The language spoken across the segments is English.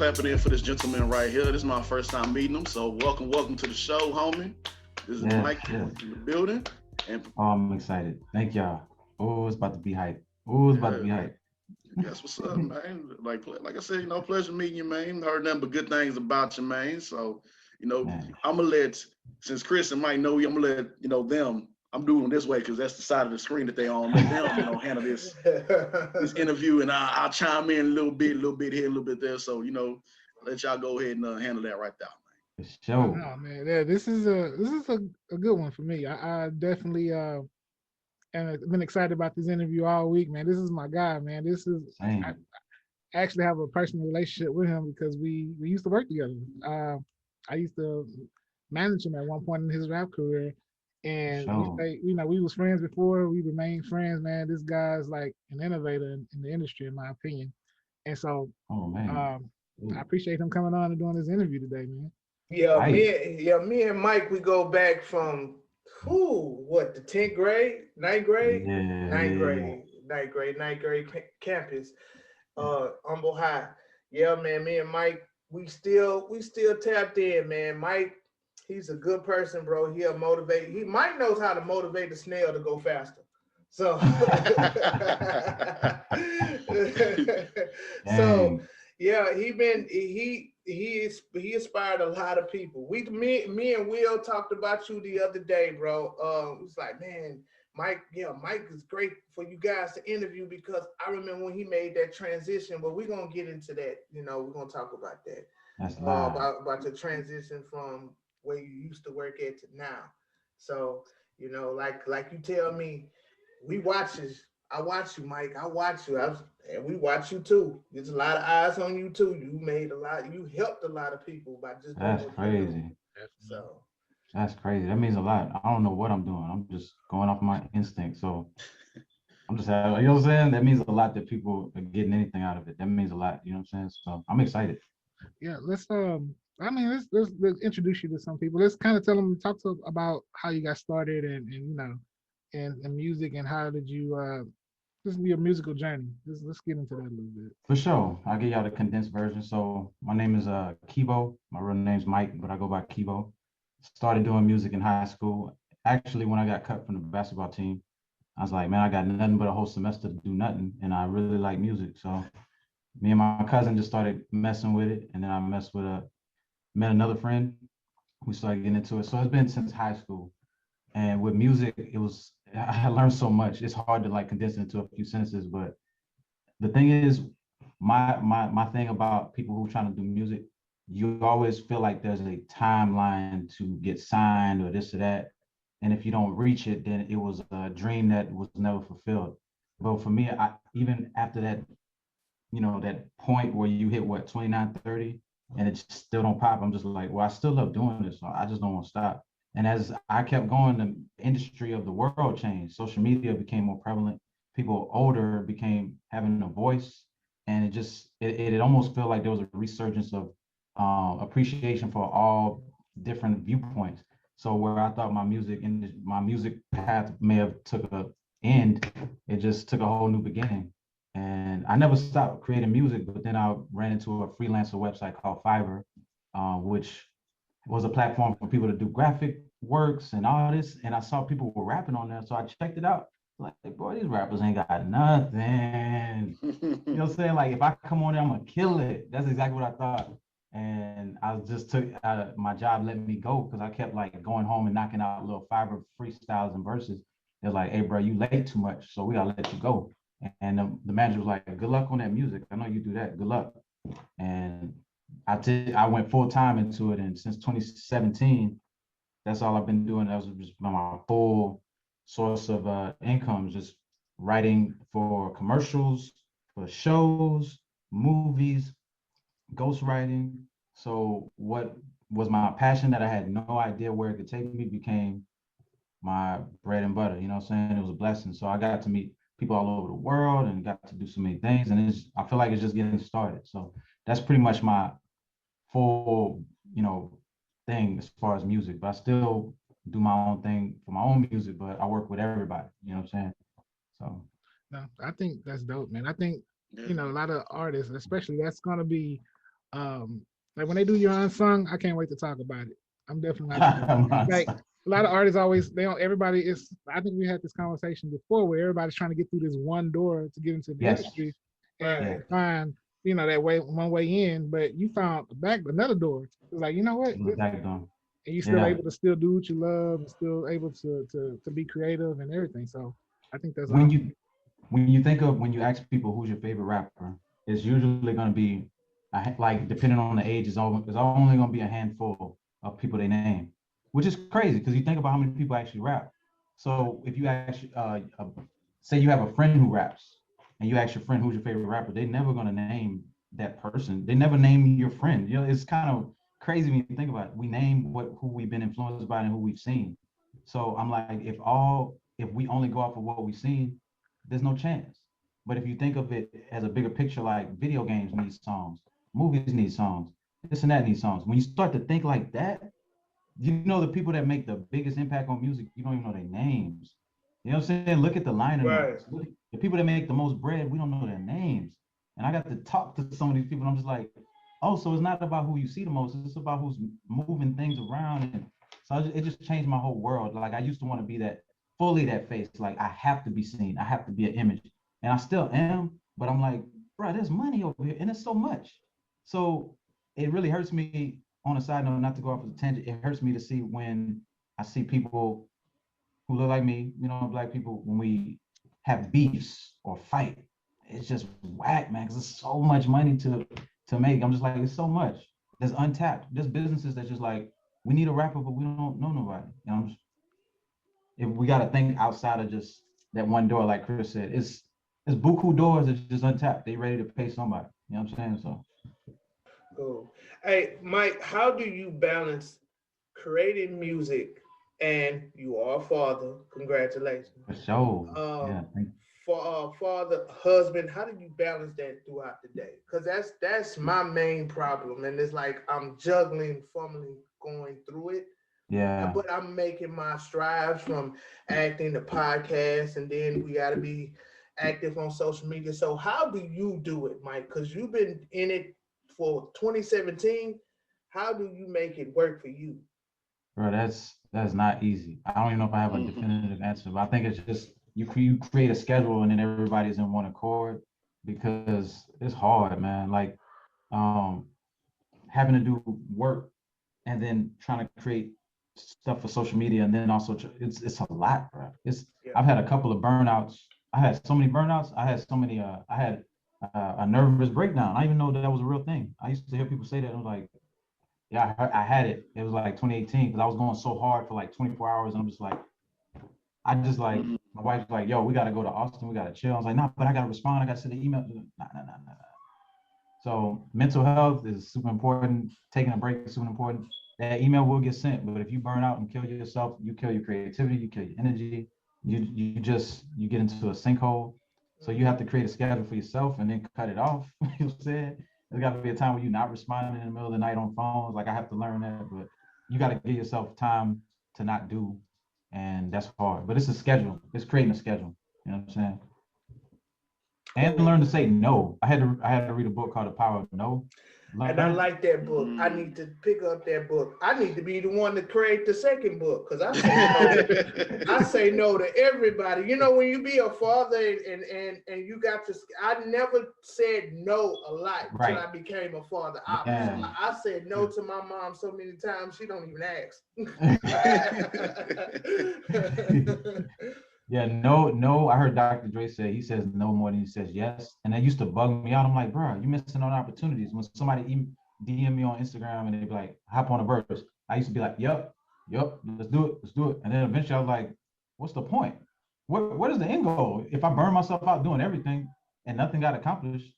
clap it in for this gentleman right here. This is my first time meeting him, so welcome to the show, homie. This is Yes, Mike yes. in the building, and Oh, I'm excited. Thank y'all. Oh, it's about to be hype. Oh, it's about to yeah, be hype. guess what's up, man? Like I said, pleasure meeting you, man. Heard nothing but good things about you, man. So, Man, I'm gonna let since Chris and Mike know you, I'm gonna let them. I'm doing it this way because that's the side of the screen that they on. Let them, handle this interview, and I'll chime in a little bit here, a little bit there. So, let y'all go ahead and handle that right there. for Oh sure. no, man. Yeah, this is a good one for me. I definitely and I've been excited about this interview all week, man. This is my guy, man. I Same. actually have a personal relationship with him because we used to work together. I used to manage him at one point in his rap career, For and we sure. say, we was friends before. We remain friends, man. This guy's like an innovator in the industry, in my opinion. And so, Oh man. um, I Ooh, appreciate him coming on and doing this interview today, man. hype. Me and Mike, we go back from the 10th grade, Yeah, yeah, ninth grade campus, Humble High. Yeah, man, me and Mike, we still tapped in, man. Mike, he's a good person, bro. He'll motivate. Mike knows how to motivate the snail to go faster. So, yeah. so Dang. yeah, he inspired a lot of people. Me and Will talked about you the other day, bro. It was like, man, Mike is great for you guys to interview because I remember when he made that transition. But we're gonna get into that. We're gonna talk about that. That's live. About the transition from where you used to work at to now. So, like you tell me, we watches. I watch you, Mike. I watch you. And we watch you too. There's a lot of eyes on you too. You made a lot. You helped a lot of people by just doing That's what you do. crazy. Definitely. So That's crazy. That means a lot. I don't know what I'm doing. I'm just going off my instinct. So I'm just having, you know what I'm saying? That means a lot that people are getting anything out of it. That means a lot. You know what I'm saying? So I'm excited. Yeah, let's introduce you to some people. Let's kind of tell them talk to about how you got started and and music and how did you this is your musical journey. Let's get into that a little bit. For sure. I'll give y'all the condensed version. So my name is Keybeaux. My real name's Mike, but I go by Keybeaux. Started doing music in high school. Actually, when I got cut from the basketball team, I was like, man, I got nothing but a whole semester to do nothing. And I really like music. So me and my cousin just started messing with it. And then I met another friend. We started getting into it. So it's been since high school. And with music, I learned so much. It's hard to like condense it into a few sentences, but the thing is, my thing about people who are trying to do music, you always feel like there's a timeline to get signed or this or that. And if you don't reach it, then it was a dream that was never fulfilled. But for me, even after that, that point where you hit what, 29, 30, and it just still don't pop, I'm just like, well, I still love doing this. So I just don't want to stop. And as I kept going, the industry of the world changed. Social media became more prevalent. People older became having a voice, and it almost felt like there was a resurgence of appreciation for all different viewpoints. So where I thought my music path may have took a end, it just took a whole new beginning. And I never stopped creating music, but then I ran into a freelancer website called Fiverr, which was a platform for people to do graphic works and all this. And I saw people were rapping on there. So I checked it out. Like, boy, these rappers ain't got nothing. You know what I'm saying? Like, if I come on there, I'm gonna kill it. That's exactly what I thought. And I just took my job let me go because I kept like going home and knocking out little Fiverr freestyles and verses. They're like, hey, bro, you late too much, so we gotta let you go. And the manager was like, good luck on that music. I know you do that. Good luck. And I went full time into it. And since 2017, that's all I've been doing. That was just my full source of income, just writing for commercials, for shows, movies, ghostwriting. So what was my passion that I had no idea where it could take me became my bread and butter. You know what I'm saying? It was a blessing. So I got to meet people all over the world and got to do so many things. And I feel like it's just getting started. So that's pretty much my full, thing as far as music. But I still do my own thing for my own music, but I work with everybody. You know what I'm saying? So No, I think that's dope, man. I think Yeah. a lot of artists, especially that's gonna be Like when they do your unsung, I can't wait to talk about it. I'm definitely not like a lot of artists always they don't everybody is I think we had this conversation before where everybody's trying to get through this one door to get into the Yes. industry Right. and find, you know, that way one way in, but you found back another door. It's like, you know what? And you're still Yeah. able to still do what you love and still able to be creative and everything. So I think that's When awesome. when you ask people who's your favorite rapper, it's usually going to be like depending on the age, it's only going to be a handful of people they name, which is crazy because you think about how many people actually rap. So if you actually say you have a friend who raps and you ask your friend who's your favorite rapper, they're never going to name that person. They never name your friend. You know, it's kind of crazy when you think about it. We name who we've been influenced by and who we've seen. So I'm like, if we only go off of what we've seen, there's no chance. But if you think of it as a bigger picture, like video games need songs, movies need songs, this and that needs songs. When you start to think like that, you know the people that make the biggest impact on music, you don't even know their names. You know what I'm saying? Look at the liner Right. notes. The people that make the most bread, we don't know their names. And I got to talk to some of these people, and I'm just like, oh, so it's not about who you see the most, it's about who's moving things around. And so it just changed my whole world. Like I used to want to be fully that face. Like I have to be seen, I have to be an image. And I still am, but I'm like, bro, there's money over here, and it's so much. So it really hurts me on a side note, not to go off of a tangent, it hurts me to see when I see people who look like me, you know, black people, when we have beefs or fight. It's just whack, man, because there's so much money to make. I'm just like, it's so much. There's untapped. There's businesses that just like, we need a rapper, but we don't know nobody. You know, if we got to think outside of just that one door, like Chris said, it's buku doors that just untapped. They ready to pay somebody. You know what I'm saying? So. Cool. Hey, Mike, how do you balance creating music and you are a father? Congratulations. For sure. Yeah. Thank you. For father, husband, how do you balance that throughout the day? Because that's my main problem, and it's like I'm juggling, fumbling, going through it. Yeah. But I'm making my strides from acting to podcast, and then we got to be active on social media. So how do you do it, Mike? Because you've been in it for 2017. How do you make it work for you? Bro, that's not easy. I don't even know if I have a definitive answer, but I think it's just you create a schedule and then everybody's in one accord because it's hard, man. Like having to do work and then trying to create stuff for social media and then also it's a lot, bro. I've had a couple of burnouts. I had so many burnouts. I had a nervous breakdown. I didn't even know that was a real thing. I used to hear people say that. I was like, yeah, I had it. It was like 2018 because I was going so hard for like 24 hours. And I'm just like, my wife's like, yo, we got to go to Austin. We got to chill. I was like, nah, but I got to respond. I got to send an email. Nah. So mental health is super important. Taking a break is super important. That email will get sent, but if you burn out and kill yourself, you kill your creativity, you kill your energy. You get into a sinkhole. So you have to create a schedule for yourself and then cut it off. You know what I'm saying? There's got to be a time where you're not responding in the middle of the night on phones. Like I have to learn that, but you got to give yourself time to not do, and that's hard. But it's a schedule. It's creating a schedule. You know what I'm saying? And learn to say no. I had to read a book called The Power of No. And I like that book. I need to pick up that book. I need to be the one to create the second book because I say no to everybody. You know, when you be a father and you got to, I never said no a lot until I became a father. I said no to my mom so many times she don't even ask. Yeah, no. I heard Dr. Dre say he says no more than he says yes, and that used to bug me out. I'm like, bro, you missing on opportunities. When somebody DM me on Instagram and they be like, hop on a verse, I used to be like, yep, let's do it. And then eventually I was like, what's the point? What is the end goal? If I burn myself out doing everything and nothing got accomplished,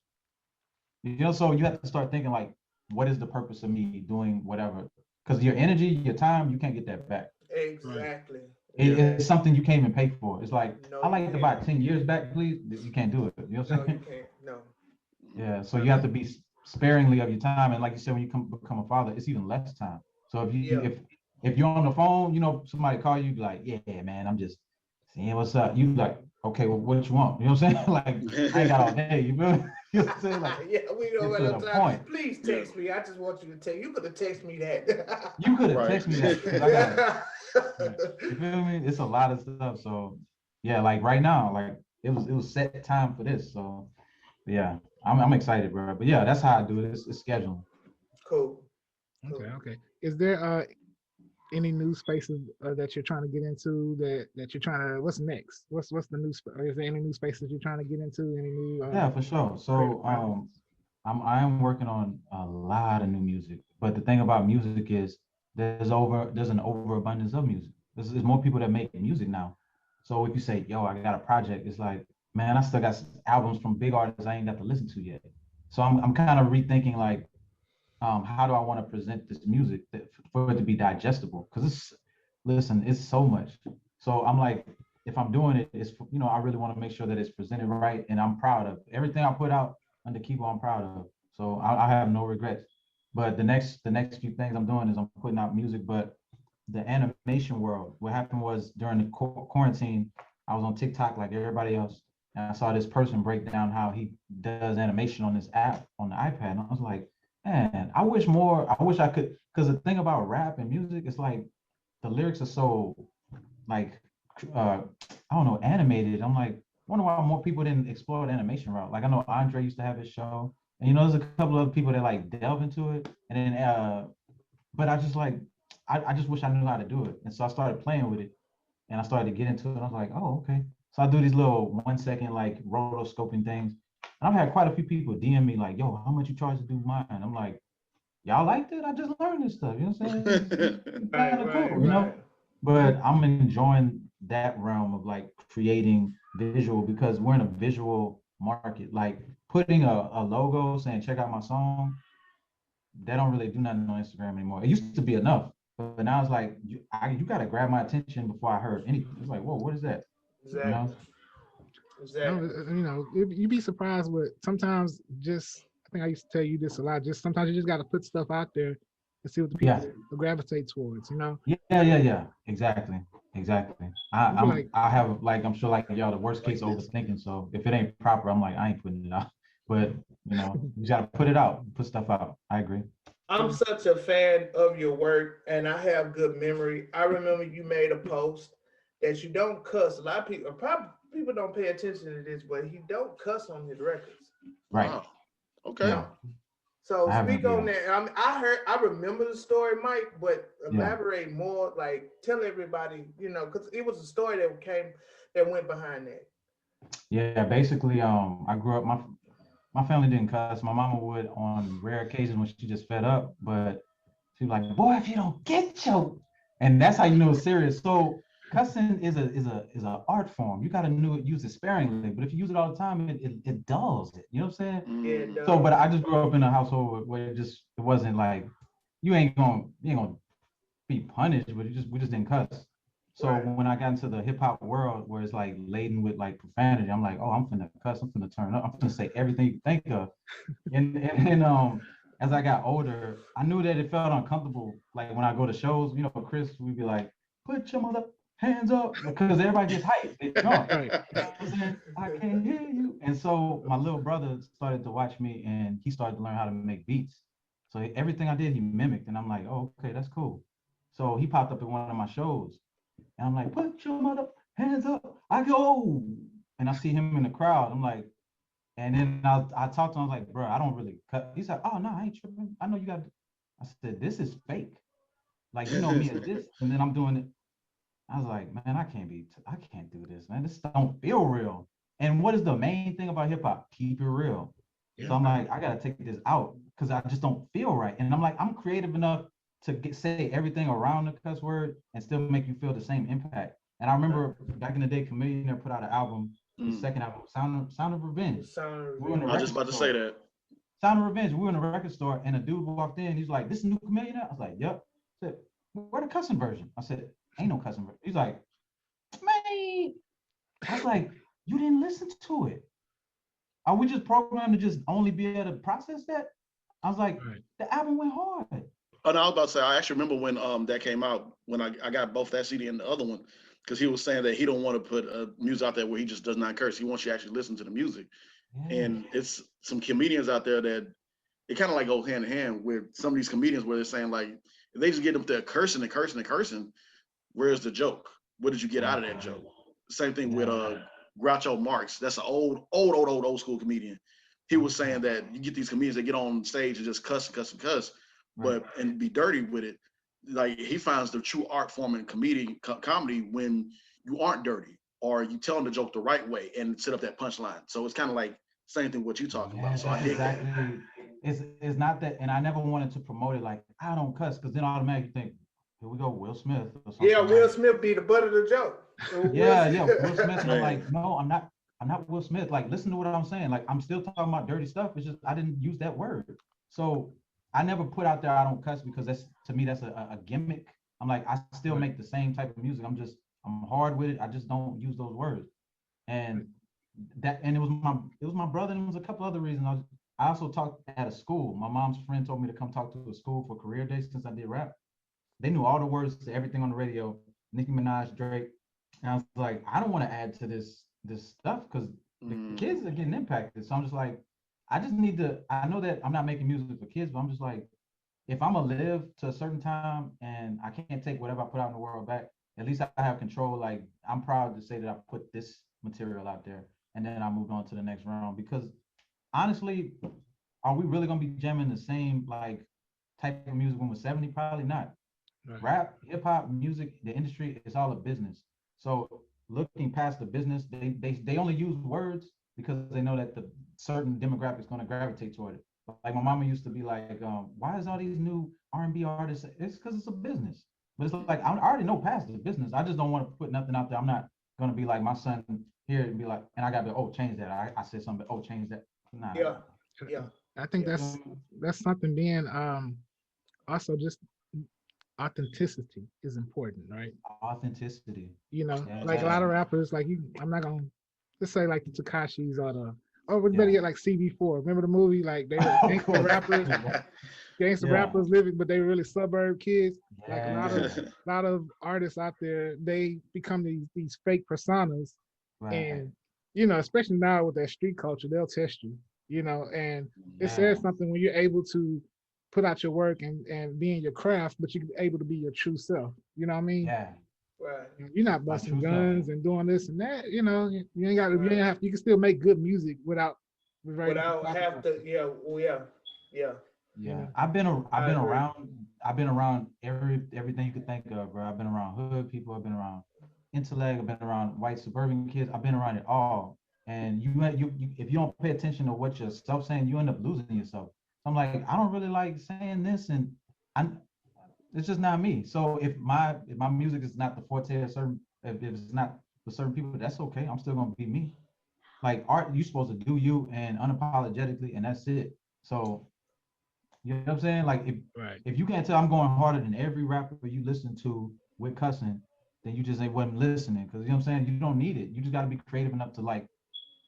you know, so you have to start thinking like, what is the purpose of me doing whatever? Because your energy, your time, you can't get that back. Exactly. It's something you can't even pay for. It's like, I like to buy 10 years back, please. You can't do it. You know what I'm saying? No, you can't. No. Yeah, so you have to be sparingly of your time. And like you said, when you become a father, it's even less time. So if you're on the phone, you know, somebody call you, be like, yeah, man, I'm just seeing what's up. You like, okay, well, what you want? You know what I'm saying? Like, I ain't got all day, you feel me? You know what I'm saying? Like, yeah, we don't get to have the time. point. Please text me. I just want you to text. You could have texted me that. You could have Right. texted me that. 'Cause I got, you feel me? It's a lot of stuff. So yeah, like right now, like it was set time for this. So yeah, I'm excited, bro. But yeah, that's how I do it. It's scheduling. Cool. Okay, okay. Is there any new spaces that you're trying to get into that you're trying to? What's next? What's the new? Is there any new spaces you're trying to get into? Any new? Yeah, for sure. So I am working on a lot of new music. But the thing about music is there's an overabundance of music. There's more people that make music now. So if you say, yo, I got a project, it's like, man, I still got albums from big artists I ain't got to listen to yet. So I'm kind of rethinking like, how do I want to present this music for it to be digestible? Because it's so much. So I'm like, if I'm doing it, it's, I really want to make sure that it's presented right, and I'm proud of everything I put out under Keybeaux. I'm proud of. So I have no regrets. But the next few things I'm doing is I'm putting out music, but the animation world. What happened was during the quarantine, I was on TikTok like everybody else, and I saw this person break down how he does animation on this app on the iPad, and I was like, man, I wish I could, because the thing about rap and music is like the lyrics are so like I don't know, animated. I'm like, wonder why more people didn't explore the animation route. Like I know Andre used to have his show, and there's a couple of people that like delve into it, and then but I just like I just wish I knew how to do it, and so I started playing with it, and I started to get into it. And I was like, oh, okay. So I do these little 1 second like rotoscoping things, and I've had quite a few people DM me like, yo, how much you charge to do mine? I'm like, y'all liked it? I just learned this stuff. You know what I'm saying? It's kind of cool, But I'm enjoying that realm of like creating visual, because we're in a visual market. Like putting a logo saying check out my song, they don't really do nothing on Instagram anymore. It used to be enough, but now it's like you got to grab my attention before I heard anything. It's like, whoa, what is that? Exactly. Exactly. You'd be surprised with sometimes just. I think I used to tell you this a lot. Just sometimes you just got to put stuff out there and see what the people gravitate towards. Yeah. Exactly. Like, I have like, I'm sure like y'all the worst case overthinking. So if it ain't proper, I'm like, I ain't putting it out. But you gotta put it out, put stuff out. I agree. I'm such a fan of your work, and I have good memory. I remember you made a post that you don't cuss. A lot of people, probably people don't pay attention to this, but he don't cuss on his records. Right. Wow. Okay. Yeah. So speak on that. I remember the story, Mike, but elaborate more. Like tell everybody, because it was a story that went behind that. Yeah, basically, I grew up. My family didn't cuss. My mama would on rare occasions when she just fed up, but she was like, "Boy, if you don't get your," and that's how you know it's serious. So cussing is a art form. You got to use it sparingly, but if you use it all the time, it dulls it. You know what I'm saying? Yeah. So, but I just grew up in a household where it wasn't like you ain't gonna be punished, but we just didn't cuss. So when I got into the hip hop world where it's like laden with like profanity, I'm like, oh, I'm finna cuss, I'm finna turn up, I'm finna say everything you think of. And as I got older, I knew that it felt uncomfortable. Like when I go to shows, Chris, we'd be like, put your mother hands up, because everybody gets hyped. They jump. Right. You know what I'm saying? I can't hear you. And so my little brother started to watch me, and he started to learn how to make beats. So everything I did, he mimicked, and I'm like, oh, okay, that's cool. So he popped up at one of my shows. And I'm like, put your mother hands up. I go, and I see him in the crowd. I'm like, and then I talked to him. I was like, bro, I don't really cut. He's like, oh no, I ain't tripping. I know you got. I said, this is fake. Like, you know me as this, and then I'm doing it. I was like, man, I can't do this, man. This don't feel real. And what is the main thing about hip hop? Keep it real. Yeah. So I'm like, I gotta take this out because I just don't feel right. And I'm like, I'm creative enough to say everything around the cuss word and still make you feel the same impact. And I remember back in the day, Chameleon put out an album, the second album, Sound of Revenge. I was just about to say that. Sound of Revenge. We were in a record store, and a dude walked in. He's like, "This is new Chameleon?" I was like, "Yep." I said, "Where the cussing version?" I said, "Ain't no cussing version." He's like, "Man," I was like, "You didn't listen to it. Are we just programmed to just only be able to process that?" I was like, "The album went hard." Oh, no, I was about to say, I actually remember when that came out, when I got both that CD and the other one, because he was saying that he don't want to put music out there where he just does not curse. He wants you to actually listen to the music. And it's some comedians out there that it kind of like goes hand in hand with some of these comedians where they're saying like, if they just get up there cursing and cursing and cursing, where's the joke? What did you get out of that joke? Same thing with Groucho Marx. That's an old school comedian. He was saying that you get these comedians that get on stage and just cuss and cuss and cuss, but and be dirty with it. Like he finds the true art form in comedy when you aren't dirty or you telling the joke the right way and set up that punchline. So it's kind of like same thing what you talking about. So I dig exactly. That. It's not that, and I never wanted to promote it like I don't cuss, because then automatically you think, here we go, Will Smith or something. Yeah, Will Smith be the butt of the joke. Will Smith. And I'm like, no, I'm not Will Smith. Like, listen to what I'm saying. Like, I'm still talking about dirty stuff. It's just I didn't use that word. So I never put out there I don't cuss, because that's, to me, that's a gimmick. I'm like, I still make the same type of music. I'm hard with it. I just don't use those words. And it was my brother, and it was a couple other reasons. I also talked at a school. My mom's friend told me to come talk to a school for career day since I did rap. They knew all the words to everything on the radio, Nicki Minaj, Drake. And I was like, I don't want to add to this stuff because the kids are getting impacted. So I'm just like, I just need to, I know that I'm not making music for kids, but I'm just like, if I'm gonna live to a certain time and I can't take whatever I put out in the world back, at least I have control. Like, I'm proud to say that I put this material out there and then I moved on to the next round. Because honestly, are we really gonna be jamming the same like type of music when we're 70? Probably not. Right. Rap, hip hop, music, the industry, it's all a business. So looking past the business, they only use words because they know that the certain demographic is going to gravitate toward it. Like my mama used to be like, why is all these new R&B artists? It's because it's a business. But it's like, I already know past the business. I just don't want to put nothing out there. I'm not going to be like my son here and be like, and I got to be, oh, change that. I said something, oh, change that. Nah. Yeah. I think that's something being also just authenticity is important, right? Authenticity. You know, like a lot of rappers, like I'm not gonna just say like the Tekashis or we better get like CB4. Remember the movie? Like they were gangster rappers living, but they were really suburb kids. Like a lot of artists out there, they become these fake personas, and you know, especially now with that street culture, they'll test you. You know, and it says something when you're able to put out your work and be in your craft, but you're able to be your true self. You know what I mean? Yeah. Right. You're not busting guns and doing this and that. You know, you ain't got to. You ain't have. You can still make good music without have to. Yeah. I've been around everything you could think of, bro. I've been around hood people. I've been around intellect. I've been around white suburban kids. I've been around it all. And you if you don't pay attention to what you're saying, you end up losing yourself. I'm like, I don't really like saying this, and it's just not me. So if my music is not the forte of certain, if it's not for certain people, that's okay. I'm still gonna be me. Like art, you're supposed to do you and unapologetically, and that's it. So you know what I'm saying? Like if you can't tell I'm going harder than every rapper you listen to with cussing, then you just wasn't listening. Because you know what I'm saying? You don't need it. You just got to be creative enough to like.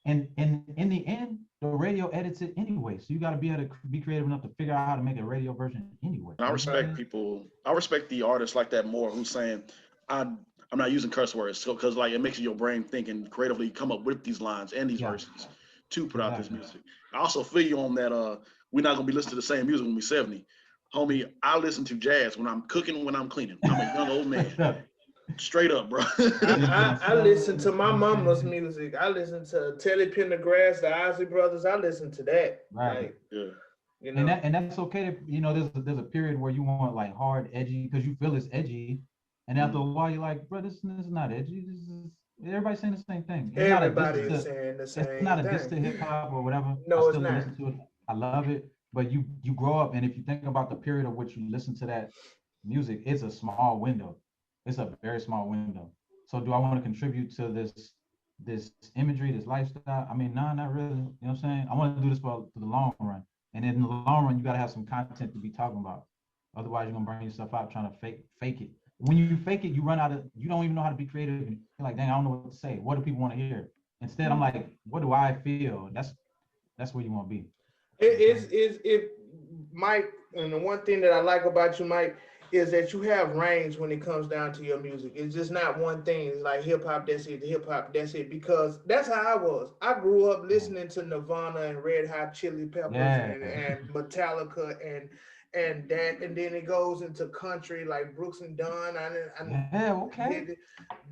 And in the end, the radio edits it anyway. So you got to be able to be creative enough to figure out how to make a radio version anyway. And I respect people. I respect the artists like that more who's saying, I'm not using curse words because like it makes your brain think and creatively come up with these lines and these verses to put out this music. I also feel you on that. We're not gonna be listening to the same music when we're 70, homie. I listen to jazz when I'm cooking, when I'm cleaning. I'm a young old man. Straight up, bro. I listen to my mama's music. I listen to Teddy Pendergrass, the Isley Brothers. I listen to that. Right. Like, you know? And that's okay. To, you know, there's a period where you want like hard, edgy, because you feel it's edgy, and after a while you're like, bro, this is not edgy. This is everybody's saying the same thing. It's everybody's saying the same thing. It's not a diss to hip hop or whatever. No, I still it's not. listen to it. I love it. But you grow up, and if you think about the period of which you listen to that music, it's a small window. It's a very small window. So do I want to contribute to this imagery, this lifestyle? I mean, no, not really. You know what I'm saying? I want to do this for the long run. And in the long run, you got to have some content to be talking about. Otherwise, you're going to burn yourself out trying to fake it. When you fake it, you don't even know how to be creative. You're like, dang, I don't know what to say. What do people want to hear? Instead, I'm like, what do I feel? That's where you want to be. It Mike, and the one thing that I like about you, Mike, is that you have range when it comes down to your music. It's just not one thing. It's like hip hop, that's it, hip hop, that's it. Because that's how I was. I grew up listening to Nirvana and Red Hot Chili Peppers Yeah. and Metallica and that, and then it goes into country like Brooks and Dunn. Yeah, okay. Did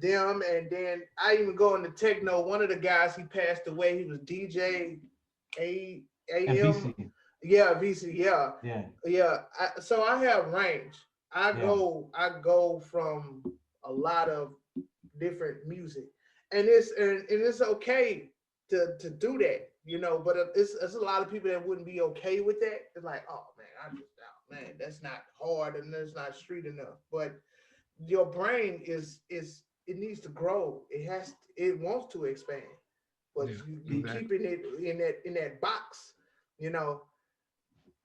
them, and then I even go into techno. One of the guys, he passed away. He was DJ And AM. VC. Yeah, VC. Yeah, Yeah. yeah. So I have range. I Yeah. go from a lot of different music, and it's okay to do that, you know. But it's a lot of people that wouldn't be okay with that. It's like, oh man, man, that's not hard and that's not street enough. But your brain is it needs to grow. It wants to expand, but Yeah, you exactly. keeping it in that box, you know.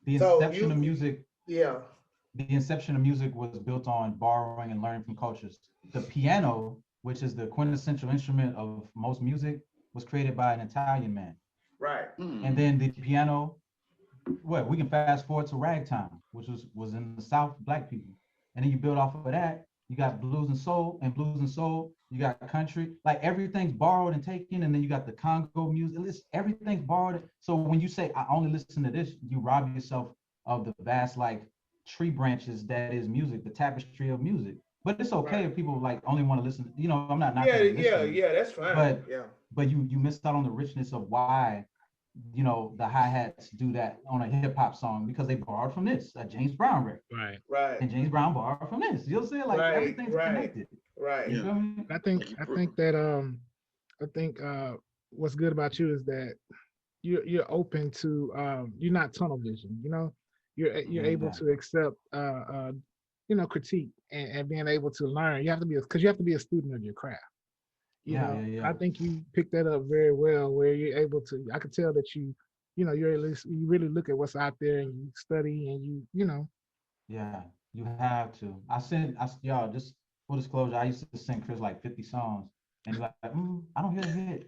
The So inception of music, yeah, the inception of music was built on borrowing and learning from cultures. The piano, which is the quintessential instrument of most music, was created by an Italian man. right. And then the piano, we can fast forward to ragtime, which was in the South, black people. And then you build off of that, you got blues and soul, you got country, like everything's borrowed and taken, and then you got the Congo music, everything's borrowed. So when you say I only listen to this, you rob yourself of the vast like tree branches that is music, the tapestry of music. But it's okay if people like only want to listen, you know, I'm not knocking Yeah, that's fine. But you missed out on the richness of why, you know, the hi-hats do that on a hip-hop song, because they borrowed from this, a James Brown record. Right. And James Brown borrowed from this. You'll see, like everything's connected. Right. You feel me? I think that I think what's good about you is that you're open to you're not tunnel vision, you know. You're able to accept you know, critique and being able to learn. You have to be because you have to be a student of your craft. You know, I think you picked that up very well, where you're able to. I could tell that you know, you're at least you really look at what's out there and you study and you know. Yeah, you have to. Y'all, just full disclosure, I used to sing Chris like 50 songs, and he's like, I don't hear a hit.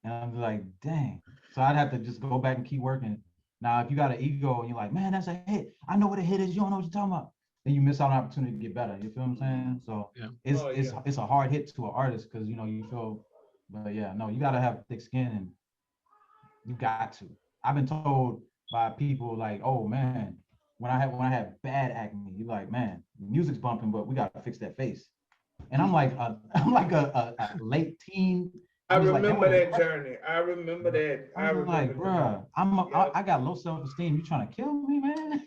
And I'm like, dang. So I'd have to just go back and keep working. Now, if you got an ego and you're like, man, that's a hit. I know what a hit is. You don't know what you're talking about. Then you miss out on an opportunity to get better. You feel what I'm saying? So it's a hard hit to an artist because, you know, you feel, but yeah, no, you got to have thick skin and you got to. I've been told by people like, oh man, when I had bad acne, you're like, man, music's bumping, but we got to fix that face. And I'm like, I'm like a late teen. I remember that journey. I remember that. I was like, bruh, I got low self-esteem. You trying to kill me, man?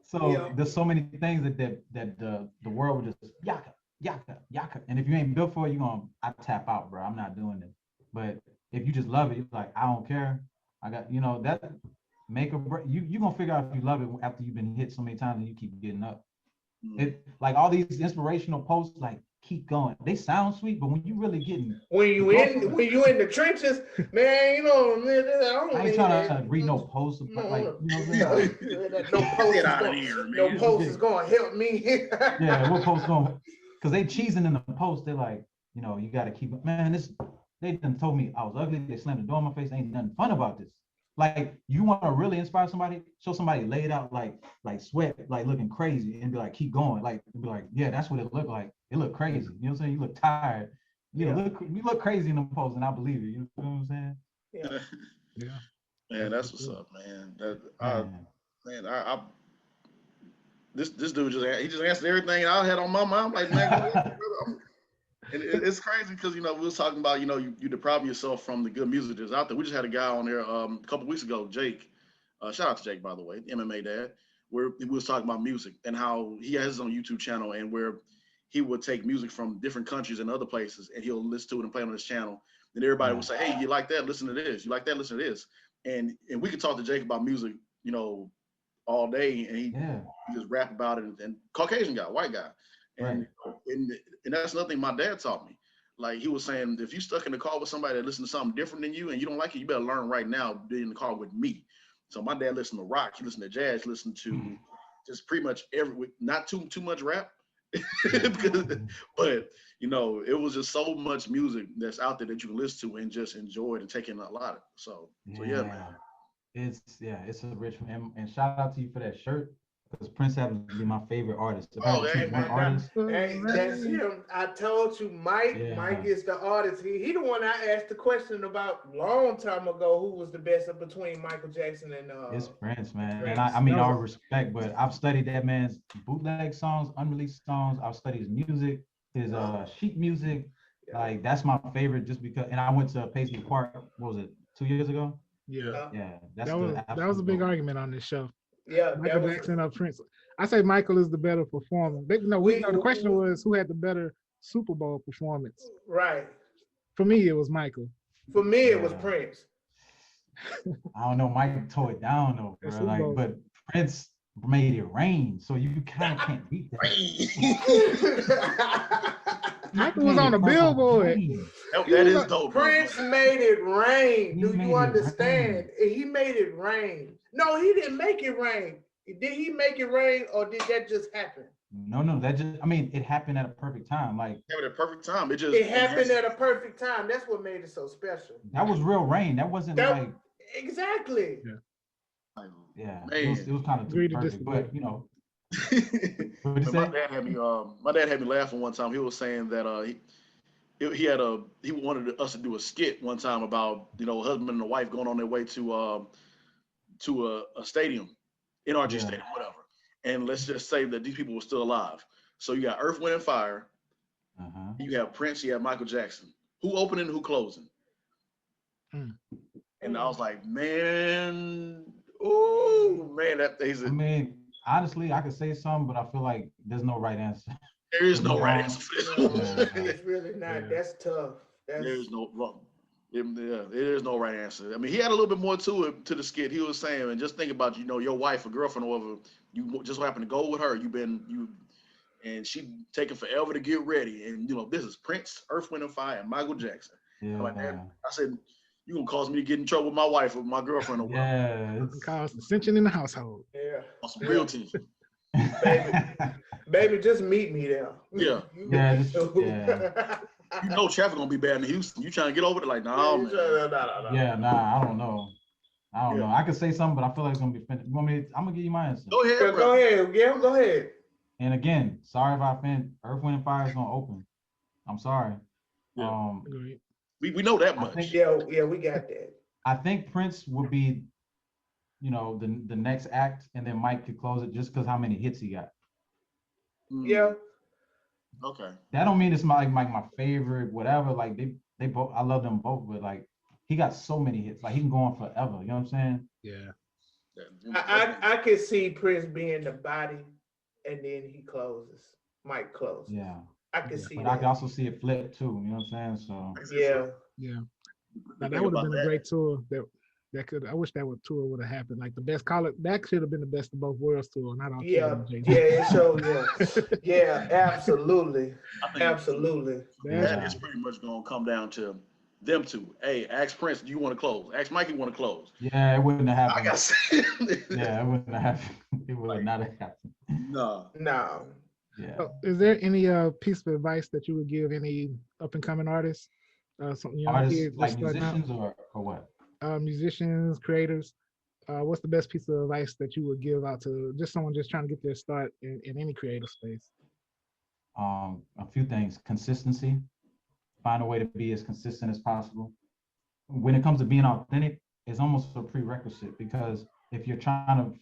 So there's so many things that the world would just yaka. And if you ain't built for it, I tap out, bro. I'm not doing it. But if you just love it, you're like, I don't care. I got, you know, that make or break. You gonna figure out if you love it after you've been hit so many times and you keep getting up. It like all these inspirational posts, like keep going. They sound sweet, but when you really getting when you in the trenches, man, you know, I ain't trying to read no posts, like you know what I'm saying? No post is gonna help me. Yeah, what post going? Because they cheesing in the post. They're like, you know, you got to keep. Man, they done told me I was ugly. They slammed the door in my face. Ain't nothing fun about this. Like, you want to really inspire somebody, show somebody laid out like sweat, like looking crazy, and be like, keep going. Like, be like, yeah, that's what it looked like. It looked crazy. You know what I'm saying? You look tired. You look crazy in the post, and I believe it. You know what I'm saying? Yeah. Man, that's what's up, man. This dude just answered everything I had on my mind. I'm like, man, it's crazy because, you know, we was talking about, you know, you deprive yourself from the good music that's out there. We just had a guy on there a couple weeks ago, Jake. Shout out to Jake, by the way, MMA dad, where we was talking about music and how he has his own YouTube channel and where he would take music from different countries and other places and he'll listen to it and play it on his channel. And everybody would say, hey, you like that? Listen to this. You like that? Listen to this. And we could talk to Jake about music, you know, all day, and he just rap about it. And Caucasian guy, white guy. And that's another thing my dad taught me. Like, he was saying, if you stuck in the car with somebody that listens to something different than you and you don't like it, you better learn right now, be in the car with me. So my dad listened to rock, he listened to jazz, listened to just pretty much not too much rap. But, you know, it was just so much music that's out there that you can listen to and just enjoy it and take in a lot of it. So yeah, man. It's a rich, and shout out to you for that shirt. because Prince happens to be my favorite artist. If I Oh, had to hey, choose one man, artist, Hey, that's him. I told you, Mike. Yeah. Mike is the artist. He the one I asked the question about long time ago. Who was the best between Michael Jackson and it's Prince, man. Prince. And I mean, That all was respect, but I've studied that man's bootleg songs, unreleased songs. I've studied his music, his sheet music. Yeah. Like that's my favorite, just because. And I went to Paisley Park. What was it? 2 years ago? yeah. Yeah, that's That was the that was a absolute big GOAT. argument on this show. Yeah, Michael Jackson or Prince. I say Michael is the better performer. The question was who had the better Super Bowl performance. right. For me, it was Michael. For me, it was Yeah. Prince. I don't know. Mike tore it down though, That bro. Super Bowl. But Prince made it rain, so you kind of can't beat that. Michael He was made on it a purple billboard. rain. That is dope. bro. Prince made it rain. He Do made you it understand? He made it rain. No, he didn't make it rain. Did he make it rain or did that just happen? No, that just, I mean, it happened at a perfect time. Like Having a perfect time. It just It happened at a perfect time. That's what made it so special. that was real rain. That wasn't like, Exactly. yeah, Man. it was kind of Agree too to perfect. disagree. But you know, my say? dad had me laughing one time. He was saying that he wanted us to do a skit one time about husband and a wife going on their way to a stadium, NRG Yeah. stadium, whatever. And let's just say that these people were still alive. So you got Earth, Wind, and Fire. Uh-huh. You have Prince. You have Michael Jackson. Who opening? Who closing? Mm. And I was like, man, oh man, I mean, honestly, I could say something, but I feel like there's no right answer. there is no right wrong. answer for this No, one. it's really not. Yeah. That's tough. There is no wrong. There is no right answer. I mean, he had a little bit more to it, to the skit. He was saying, and just think about, your wife or girlfriend or whatever, you just happen to go with her. And she taking forever to get ready. And this is Prince, Earth, Wind, and Fire, and Michael Jackson. Yeah. Like that, I said, you gonna cause me to get in trouble with my wife or my girlfriend or whatever. Yeah. It caused dissension in the household. Yeah. On some real tension. Baby, just meet me there. Yeah. Yeah. Traffic gonna be bad in Houston. You trying to get over it? Like, nah, man. Yeah, nah, I don't know. I could say something, but I feel like it's gonna be finished. You want me? I'm gonna give you my answer. Go ahead, Yeah, bro. go ahead. Yeah, go ahead. And again, sorry if I offend. Earth, Wind, and Fire is gonna open. I'm sorry. Yeah. Agreed. We know that much. Yeah, we got that. I think Prince would be, the next act, and then Mike could close it just because how many hits he got. Yeah. Okay. That don't mean it's my favorite, whatever. Like they both, I love them both, but like he got so many hits. Like he can go on forever. You know what I'm saying? Yeah. I could see Prince being the body and then he closes. Mike closes. Yeah. I could see But that. I can also see it flip too. You know what I'm saying? So Yeah. Yeah. Now, that would have been a great tour. That could. I wish that tour would have happened. Like the best college. That should have been the best of both worlds tour. Not on. Yeah. Yeah. So yeah. Absolutely. Absolutely. That is pretty much gonna come down to them two. Hey, ask Prince, do you want to close? Ask Mikey, want to close? yeah, it wouldn't have happened. I got Yeah, it wouldn't have happened. It would not have happened. No. No. Yeah. So is there any piece of advice that you would give any up and coming artists? Some Artists kids like just starting out? musicians or what? Musicians, creators. What's the best piece of advice that you would give out to just someone just trying to get their start in any creative space? A few things. Consistency. Find a way to be as consistent as possible. When it comes to being authentic, it's almost a prerequisite, because if you're trying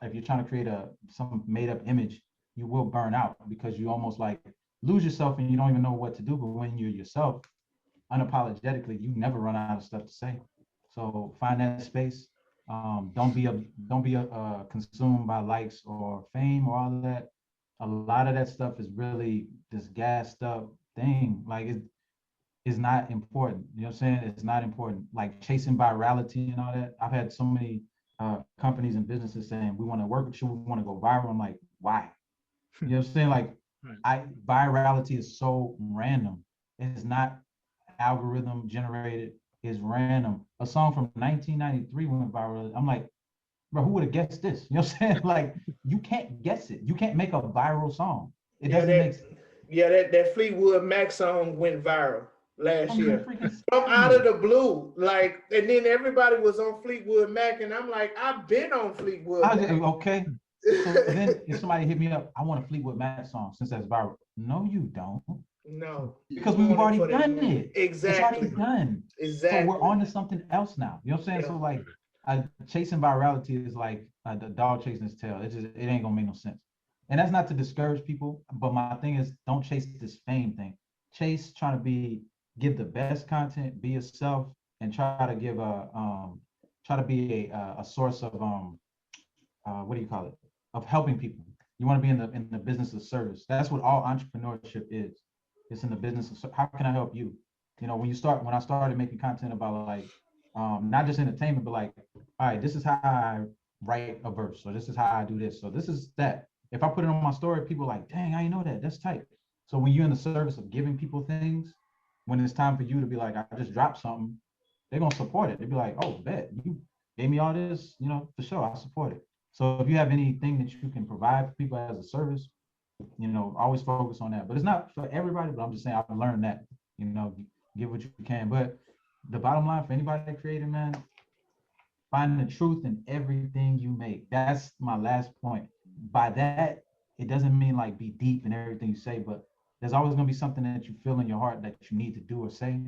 to create some made up image, you will burn out because you almost like lose yourself and you don't even know what to do. But when you're yourself, unapologetically, you never run out of stuff to say. So find that space. Don't be consumed by likes or fame or all of that. A lot of that stuff is really this gassed up thing. Like it's not important. You know what I'm saying? It's not important. Like chasing virality and all that. I've had so many companies and businesses saying, we want to work with you, we want to go viral. I'm like, why? You know what I'm saying? Like, virality is so random. It's not algorithm generated. It's random. A song from 1993 went viral. I'm like, bro, who would have guessed this? You know what I'm saying? Like, you can't guess it. You can't make a viral song. It doesn't make sense. Yeah, that Fleetwood Mac song went viral last year. From out of the blue. Like, and then everybody was on Fleetwood Mac, and I'm like, I've been on Fleetwood Mac. Okay. So then if somebody hit me up, I want a Fleetwood Mac song since that's viral. No, you don't. No. Because we've already done it. Exactly. It's already done. Exactly. So we're on to something else now. You know what I'm saying? Yeah. So like chasing virality is like the dog chasing his tail. It ain't gonna make no sense. And that's not to discourage people, but my thing is don't chase this fame thing. Chase trying to give the best content, be yourself, and try to give try to be a source of what do you call it? Of helping people. You want to be in the business of service. That's what all entrepreneurship is. It's in the business of how can I help you? You know, when I started making content about like not just entertainment, but like, all right, this is how I write a verse, or this is how I do this. So this is that. If I put it on my story, people are like, dang, I didn't know that. That's tight. So when you're in the service of giving people things, when it's time for you to be like, I just dropped something, they're gonna support it. They'll be like, oh, bet you gave me all this, you know, for sure, I support it. So if you have anything that you can provide for people as a service, you know, always focus on that. But it's not for everybody, but I'm just saying I've learned that, you know, give what you can. But the bottom line for anybody that created, man, find the truth in everything you make. That's my last point. By that, it doesn't mean like be deep in everything you say, but there's always gonna be something that you feel in your heart that you need to do or say,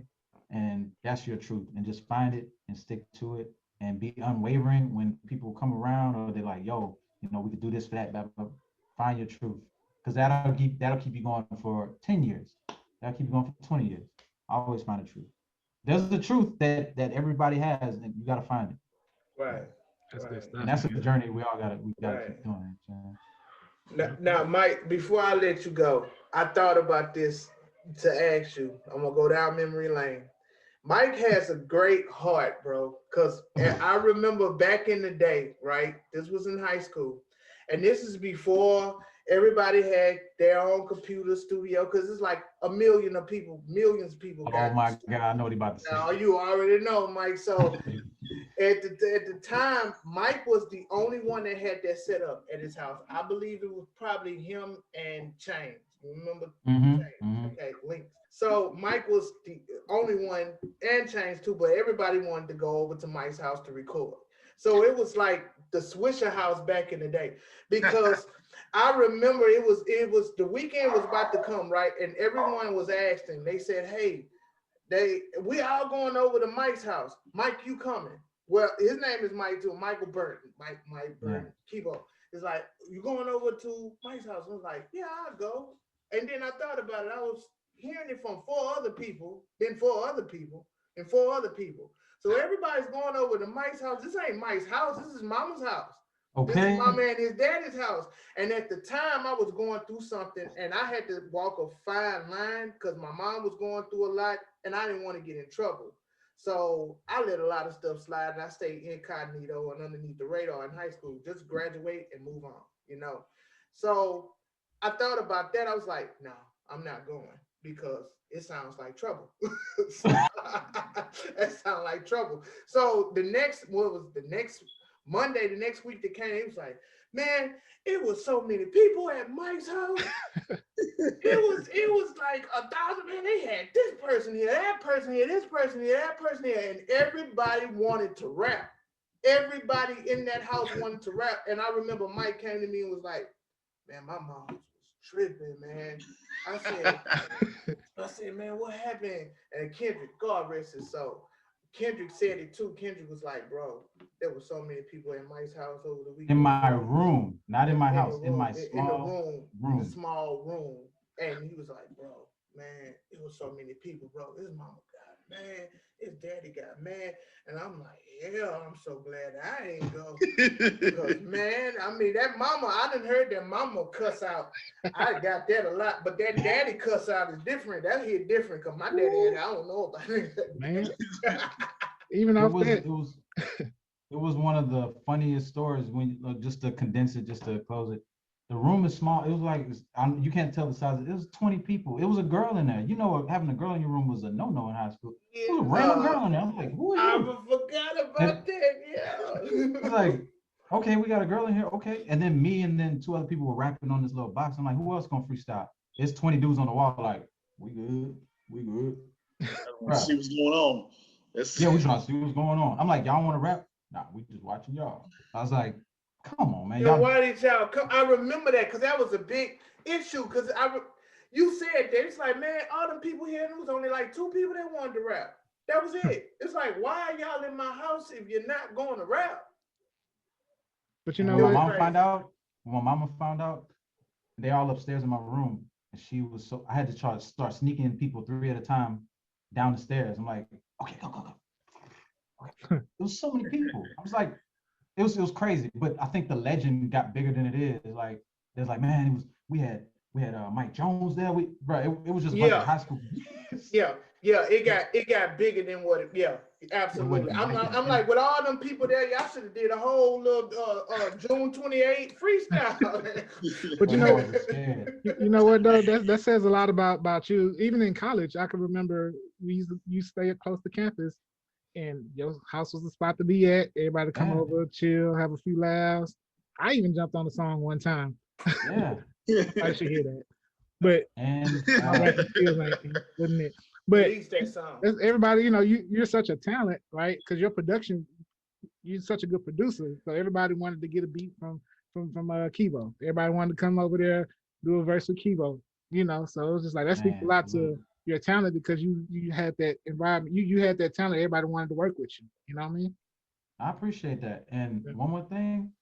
and that's your truth. And just find it and stick to it, and be unwavering when people come around or they're like, "Yo, you know, we could do this for that." Blah, blah, blah. Find your truth, because that'll keep you going for 10 years. That'll keep you going for 20 years. Always find the truth. There's the truth that everybody has, and you gotta find it. Right. That's good stuff. And that's a man. journey we gotta Right. keep doing. Now, Mike, before I let you go, I thought about this to ask you. I'm gonna go down memory lane. Mike has a great heart, bro. Cause I remember back in the day, right? This was in high school, and this is before everybody had their own computer studio. Cause it's like millions of people Oh my God, I know what he about to say. Now you already know, Mike. So at the time, Mike was the only one that had that set up at his house. I believe it was probably him and Chains. You remember Chains? Okay, Links. So Mike was the only one, and Chains too, but everybody wanted to go over to Mike's house to record. So it was like the Swisher house back in the day, because I remember it was the weekend was about to come, right? And everyone was asking. They said, "Hey, we all going over to Mike's house. Mike, you coming?" Well, his name is Mike too, Michael Burton. Mike Burton, Keybeaux. It's like, "You going over to Mike's house?" I was like, "Yeah, I'll go." And then I thought about it. I was hearing it from 4 other people, then 4 other people, and 4 other people. So everybody's going over to Mike's house. This ain't Mike's house. This is Mama's house. Okay. This is Mama and his daddy's house. And at the time, I was going through something, and I had to walk a fine line because my mom was going through a lot, and I didn't want to get in trouble. So I let a lot of stuff slide, and I stayed incognito and underneath the radar in high school. Just graduate and move on, you know. So I thought about that. I was like, no, I'm not going, because it sounds like trouble. That sounds like trouble. So the next Monday, the next week that came, it was like, man, it was so many people at Mike's house. it was like 1,000, man. They had this person here, that person here, this person here, that person here, and everybody wanted to rap. Everybody in that house wanted to rap. And I remember Mike came to me and was like, man, my mom was tripping, man. I said, man, what happened? And Kendrick, God rest his soul, Kendrick said it too. Kendrick was like, bro, there were so many people in Mike's house over the weekend. In my room, not in my house, in my small room. The small room. And he was like, bro, man, it was so many people, bro. His mama got mad. His daddy got mad. And I'm like, hell, I'm so glad I ain't go. Because, man, I mean, that mama, I done heard that mama cuss out. I got that a lot. But that daddy cuss out is different. That hit different, because my daddy, I don't know about it. Man, even off that. It was one of the funniest stories when, just to condense it, just to close it. The room is small. It was like, you can't tell the size. It was 20 people. It was a girl in there. You know, having a girl in your room was a no-no in high school. It was a random girl in there. I was like, who are you? I forgot about that. Yeah. I was like, okay, we got a girl in here. Okay. And then me and then 2 other people were rapping on this little box. I'm like, who else gonna freestyle? It's 20 dudes on the wall. Like, we good. We good. I want to see what's going on. Yeah, we trying to see what's going on. I'm like, y'all want to rap? Nah, we just watching y'all. I was like, Come on, man. And why did y'all come? I remember that because that was a big issue. Because you said that it's like, man, all them people here, there was only like 2 people that wanted to rap. That was it. It's like, why are y'all in my house if you're not going to rap? But you know when what? when my mama found out, they all upstairs in my room, and she was I had to start sneaking people 3 at a time down the stairs. I'm like, okay, go. Okay. It was so many people. I was like, it was crazy. But I think the legend got bigger than it is. Like, there's like, man, we had Mike Jones there. It was just a bunch of high school. Yeah, it got bigger than what it, absolutely. I'm like, with all them people there, y'all should have did a whole little June 28th freestyle. But you know what though, that says a lot about you. Even in college, I can remember you stay close to campus, and your house was the spot to be at. Everybody come over, chill, have a few laughs. I even jumped on the song one time. Yeah. I should hear that. But wouldn't it? But everybody, you know, you're such a talent, right? Because your production, you're such a good producer. So everybody wanted to get a beat from Keybeaux. Everybody wanted to come over there, do a verse with Keybeaux. You know, so it was just like that speaks a lot to your talent because you had that environment. You had that talent. Everybody wanted to work with you. You know what I mean? I appreciate that. And one more thing,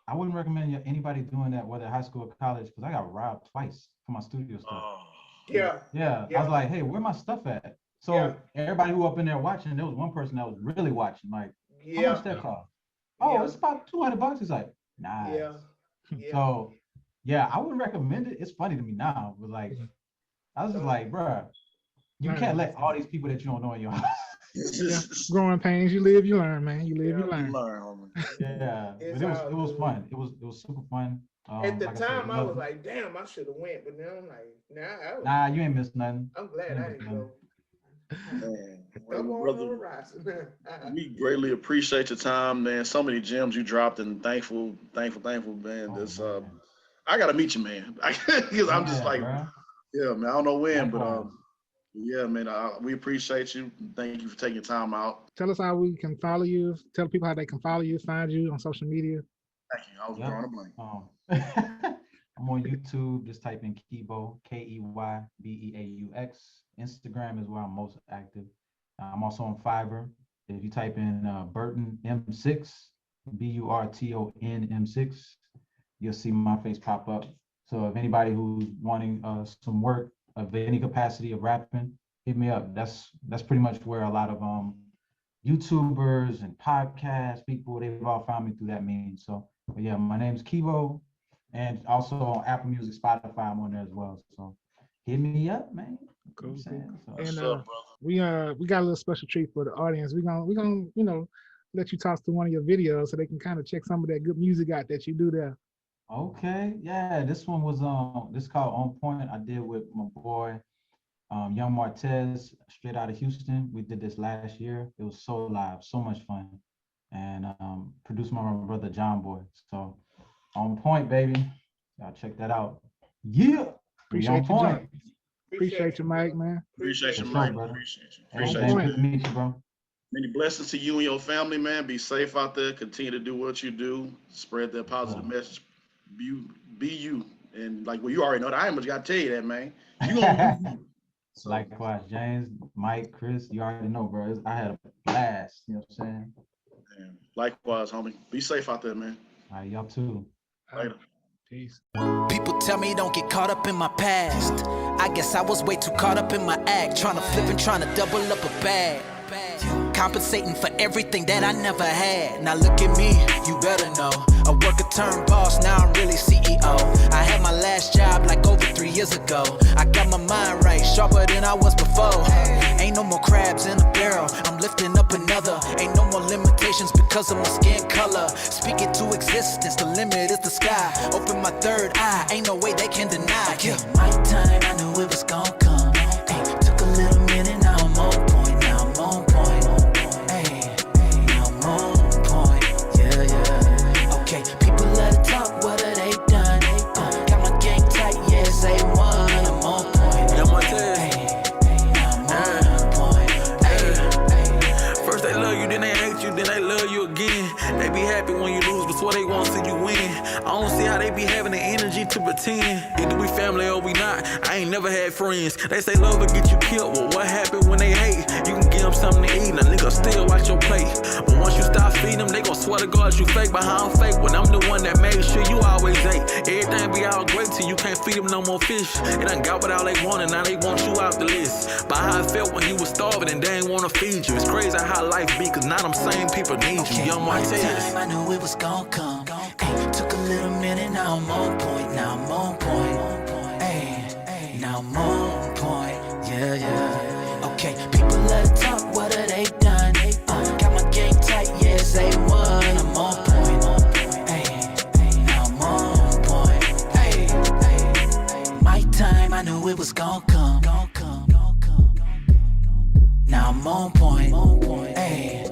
I wouldn't recommend anybody doing that, whether high school or college, because I got robbed twice for my studio stuff. Yeah. I was like, hey, where my stuff at? So everybody who up in there watching, there was one person that was really watching, like, how much that cost? Oh, it's about $200. He's like, nice. So I wouldn't recommend it. It's funny to me now, but like, I was just like, bruh, you can't let all these people that you don't know in your house. Growing pains, you live, you learn, man. You live, you learn. Yeah, but it was fun. It was super fun. At the time, I was like, damn, I should have went, but now I'm like, nah, you ain't missed nothing. I'm glad I didn't go. Brother, we greatly appreciate your time, man. So many gems you dropped, and thankful, man. I gotta meet you, man. Because I'm just like, man, I don't know when, but yeah, man, we appreciate you. Thank you for taking time out. Tell us how we can follow you. Tell people how they can follow you, find you on social media. Thank you. I was drawing a blank. I'm on YouTube. Just type in Keybeaux, Keybeaux. Instagram is where I'm most active. I'm also on Fiverr. If you type in Burton M6, Burton M6, you'll see my face pop up. So if anybody who's wanting some work of any capacity of rapping, hit me up. That's pretty much where a lot of YouTubers and podcast people, they've all found me through that means. So but yeah, my name's Keybeaux, and also on Apple Music, Spotify, I'm on there as well. So hit me up, man. Cool. So, and we got a little special treat for the audience. We're gonna let you toss to one of your videos so they can kind of check some of that good music out that you do there. Okay, yeah, this one was this is called On Point. I did with my boy Young Martez, straight out of Houston. We did this last year. It was so live, so much fun, and produced by my brother John Boy. So On Point, baby, y'all check that out. Yeah, appreciate you, appreciate you, Mike, man. Appreciate you, Mike. Appreciate you. Good to meet you, bro. Many blessings to you and your family, man. Be safe out there. Continue to do what you do. Spread that positive message. Be you. And like, well, you already know that. I ain't much got to tell you that, man. You gonna be you. So, likewise, James, Mike, Chris, you already know, bro. I had a blast. You know what I'm saying? Man, likewise, homie. Be safe out there, man. All right, y'all too. Later. Peace. People tell me don't get caught up in my past. I guess I was way too caught up in my act, trying to flip and trying to double up a bag. Compensating for everything that I never had. Now look at me, you better know. A worker turned boss, now I'm really CEO. I had my last job like over 3 years ago. I got my mind right, sharper than I was before. Ain't no more crabs in a barrel, I'm lifting up another. Ain't no more limitations because of my skin color. Speak it to existence, the limit is the sky. Open my third eye, ain't no way they can deny. Yeah, my time, I knew it was gonna come. Hey, took a little minute, now I'm on point, now I'm on point. Hey, now I'm on point, yeah. Okay, people let it talk, what have they done? Got my gang tight, yeah, say one, I'm on point. Yeah, I'm on point. First they love you, then they hate you, then they love you again. They be happy when you lose before they want to see you win. I don't see how they be having the energy to pretend. Either we family or we not. I ain't never had friends. They say love will get you killed. Well, what happened when they hate? You can give them something to eat and a nigga still watch your plate. But once you stop feeding them, they gon' swear to God you fake. But how I'm fake when I'm the one that made sure you always ate. Everything be all great till you can't feed them no more fish. It done got what all they want and now they want you out the list. By how I felt when you was starving and they ain't wanna feed you. It's crazy how life be, cause now them same people need you. Young Martez. I knew it was gon' come. Ay, took a little minute, now I'm on point. Now I'm on point. Ay, now I'm on point. Yeah. Okay, people let talk, what have they done? Got my game tight, yes, they won. I'm on point. Ay, now I'm on point. Ay, my time, I knew it was gon' come. Now I'm on point. Ay.